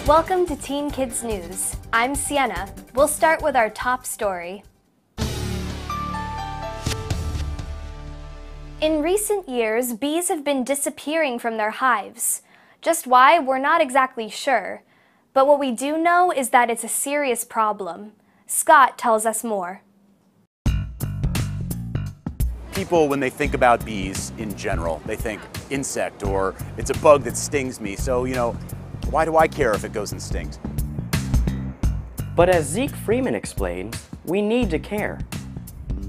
Welcome to Teen Kids News. I'm Sienna. We'll start with our top story. In recent years, bees have been disappearing from their hives. Just why, we're not exactly sure. But what we do know is that it's a serious problem. Scott tells us more. People, when they think about bees in general, they think insect or it's a bug that stings me. So, why do I care if it goes and stings? But as Zeke Freeman explained, we need to care.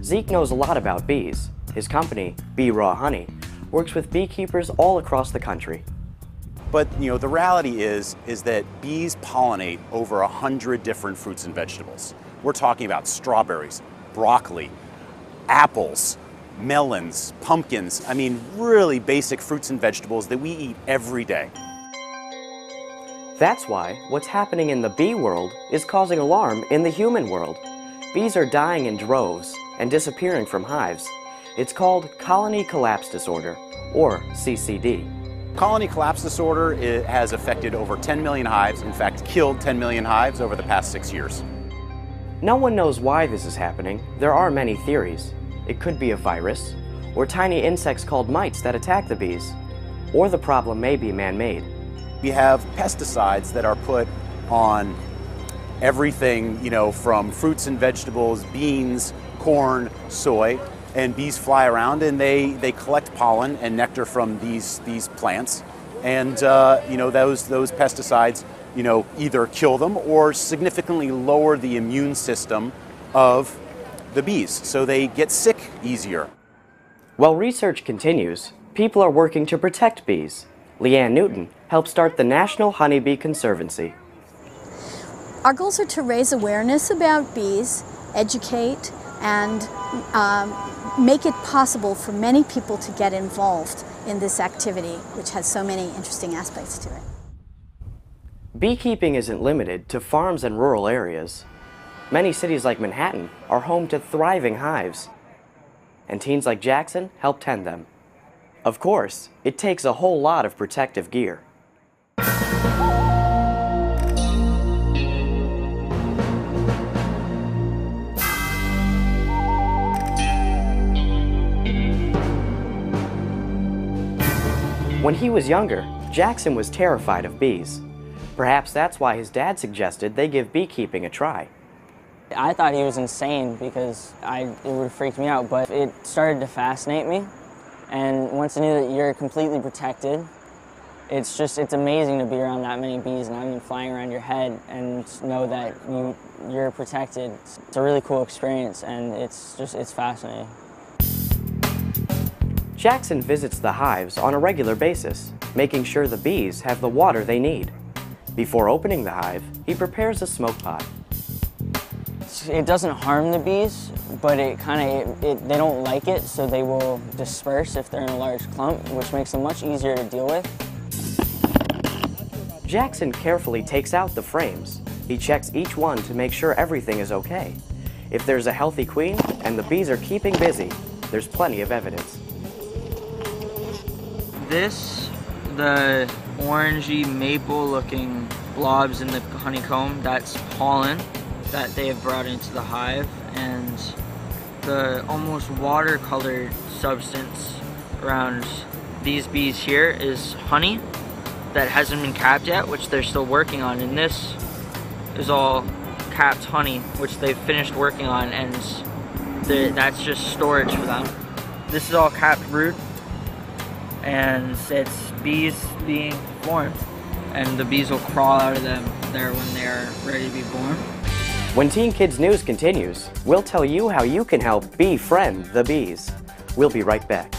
Zeke knows a lot about bees. His company, Bee Raw Honey, works with beekeepers all across the country. But, the reality is that bees pollinate over 100 different fruits and vegetables. We're talking about strawberries, broccoli, apples, melons, pumpkins. I mean, really basic fruits and vegetables that we eat every day. That's why what's happening in the bee world is causing alarm in the human world. Bees are dying in droves and disappearing from hives. It's called colony collapse disorder, or CCD. Colony collapse disorder has affected over 10 million hives, in fact, killed 10 million hives over the past 6 years. No one knows why this is happening. There are many theories. It could be a virus, or tiny insects called mites that attack the bees, or the problem may be man-made. We have pesticides that are put on everything, from fruits and vegetables, beans, corn, soy, and bees fly around and they collect pollen and nectar from these plants. And, those pesticides, either kill them or significantly lower the immune system of the bees, so they get sick easier. While research continues, people are working to protect bees. Leanne Newton helped start the National Honeybee Conservancy. Our goals are to raise awareness about bees, educate, and make it possible for many people to get involved in this activity, which has so many interesting aspects to it. Beekeeping isn't limited to farms and rural areas. Many cities like Manhattan are home to thriving hives, and teens like Jackson help tend them. Of course, it takes a whole lot of protective gear. When he was younger, Jackson was terrified of bees. Perhaps that's why his dad suggested they give beekeeping a try. I thought he was insane because it would freak me out, but it started to fascinate me. And once I knew that you're completely protected, it's amazing to be around that many bees and have them flying around your head and know that you're protected. It's a really cool experience, and it's fascinating. Jackson visits the hives on a regular basis, making sure the bees have the water they need. Before opening the hive, he prepares a smoke pot. It doesn't harm the bees, but they don't like it, so they will disperse if they're in a large clump, which makes them much easier to deal with. Jackson carefully takes out the frames. He checks each one to make sure everything is okay. If there's a healthy queen and the bees are keeping busy, there's plenty of evidence. The orangey maple looking blobs in the honeycomb, that's pollen that they have brought into the hive, and the almost watercolored substance around these bees here is honey that hasn't been capped yet, which they're still working on, and this is all capped honey which they've finished working on, and that's just storage for them. This is all capped brood, and it's bees being formed, and the bees will crawl out of them there when they're ready to be born. When Teen Kids News continues, we'll tell you how you can help befriend the bees. We'll be right back.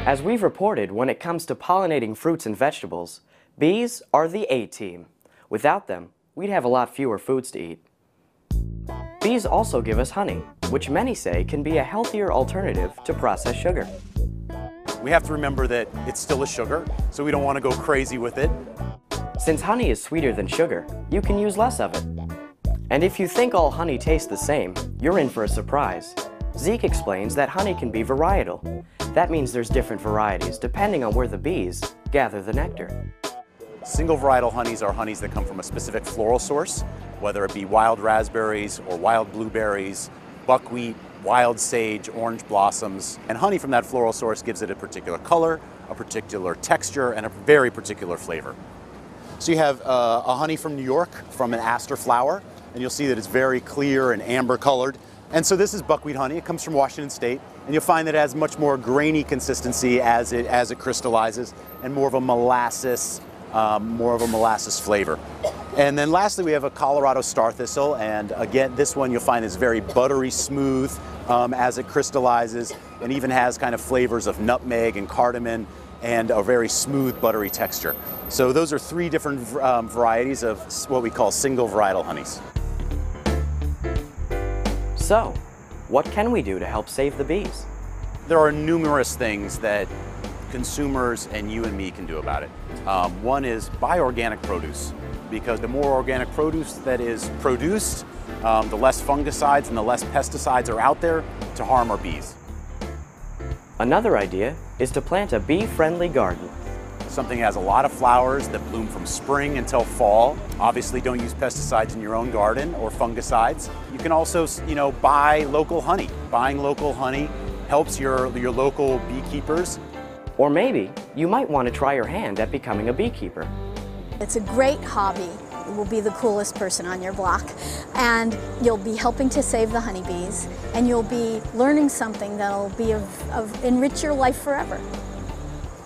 As we've reported, when it comes to pollinating fruits and vegetables, bees are the A-team. Without them, we'd have a lot fewer foods to eat. Bees also give us honey, which many say can be a healthier alternative to processed sugar. We have to remember that it's still a sugar, so we don't want to go crazy with it. Since honey is sweeter than sugar, you can use less of it. And if you think all honey tastes the same, you're in for a surprise. Zeke explains that honey can be varietal. That means there's different varieties depending on where the bees gather the nectar. Single varietal honeys are honeys that come from a specific floral source, whether it be wild raspberries or wild blueberries, buckwheat, wild sage, orange blossoms. And honey from that floral source gives it a particular color, a particular texture, and a very particular flavor. So you have a honey from New York from an aster flower, and you'll see that it's very clear and amber colored. And so this is buckwheat honey. It comes from Washington State, and you'll find that it has much more grainy consistency as it crystallizes, and more of a molasses flavor. And then lastly, we have a Colorado star thistle, and again, this one you'll find is very buttery smooth as it crystallizes, and even has kind of flavors of nutmeg and cardamom, and a very smooth, buttery texture. So those are three different varieties of what we call single varietal honeys. So, what can we do to help save the bees? There are numerous things that consumers and you and me can do about it. One is buy organic produce, because the more organic produce that is produced, the less fungicides and the less pesticides are out there to harm our bees. Another idea is to plant a bee-friendly garden. Something that has a lot of flowers that bloom from spring until fall. Obviously, don't use pesticides in your own garden or fungicides. You can also, buy local honey. Buying local honey helps your local beekeepers. Or maybe you might want to try your hand at becoming a beekeeper. It's a great hobby. You will be the coolest person on your block, and you'll be helping to save the honeybees, and you'll be learning something that'll be enrich your life forever.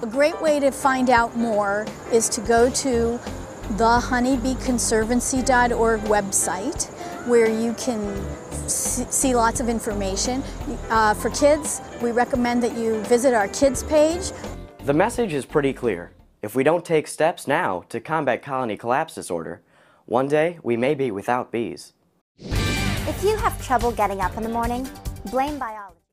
A great way to find out more is to go to the honeybeeconservancy.org website, where you can see lots of information. For kids, we recommend that you visit our kids page. The message is pretty clear. If we don't take steps now to combat colony collapse disorder, one day we may be without bees. If you have trouble getting up in the morning, blame biology.